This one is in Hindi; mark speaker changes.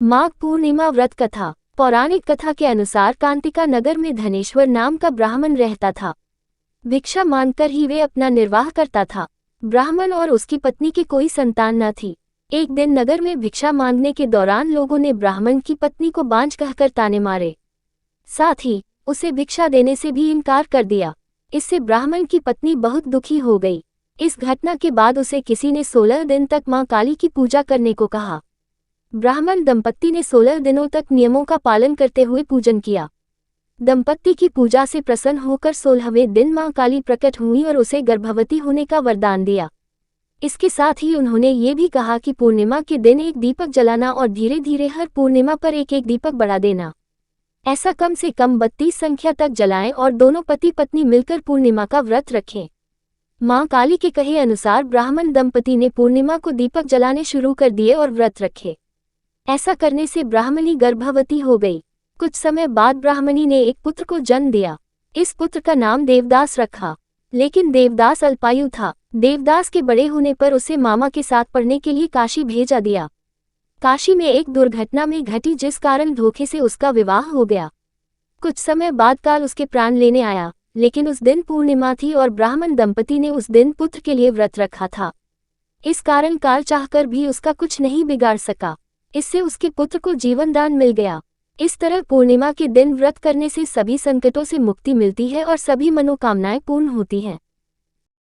Speaker 1: माघ पूर्णिमा व्रत कथा। पौराणिक कथा के अनुसार कांतिका नगर में धनेश्वर नाम का ब्राह्मण रहता था। भिक्षा मांगकर ही वे अपना निर्वाह करता था। ब्राह्मण और उसकी पत्नी की कोई संतान न थी। एक दिन नगर में भिक्षा मांगने के दौरान लोगों ने ब्राह्मण की पत्नी को बांझ कहकर ताने मारे, साथ ही उसे भिक्षा देने से भी इनकार कर दिया। इससे ब्राह्मण की पत्नी बहुत दुखी हो गई। इस घटना के बाद उसे किसी ने 16 दिन तक मां काली की पूजा करने को कहा। ब्राह्मण दंपत्ति ने 16 दिनों तक नियमों का पालन करते हुए पूजन किया। दंपत्ति की पूजा से प्रसन्न होकर 16वें दिन मां काली प्रकट हुई और उसे गर्भवती होने का वरदान दिया। इसके साथ ही उन्होंने ये भी कहा कि पूर्णिमा के दिन एक दीपक जलाना और धीरे धीरे हर पूर्णिमा पर एक एक दीपक बढ़ा देना। ऐसा कम से कम 32 संख्या तक जलाएं और दोनों पति पत्नी मिलकर पूर्णिमा का व्रत रखें। मां काली के कहे अनुसार ब्राह्मण दंपति ने पूर्णिमा को दीपक जलाने शुरू कर दिए और व्रत रखे। ऐसा करने से ब्राह्मणी गर्भवती हो गई। कुछ समय बाद ब्राह्मणी ने एक पुत्र को जन्म दिया। इस पुत्र का नाम देवदास रखा, लेकिन देवदास अल्पायु था। देवदास के बड़े होने पर उसे मामा के साथ पढ़ने के लिए काशी भेजा दिया। काशी में एक दुर्घटना में घटी जिस कारण धोखे से उसका विवाह हो गया। कुछ समय बाद काल उसके प्राण लेने आया, लेकिन उस दिन पूर्णिमा थी और ब्राह्मण दंपति ने उस दिन पुत्र के लिए व्रत रखा था। इस कारण काल चाहकर भी उसका कुछ नहीं बिगाड़ सका। इससे उसके पुत्र को जीवन दान मिल गया। इस तरह पूर्णिमा के दिन व्रत करने से सभी संकटों से मुक्ति मिलती है और सभी मनोकामनाएं पूर्ण होती हैं।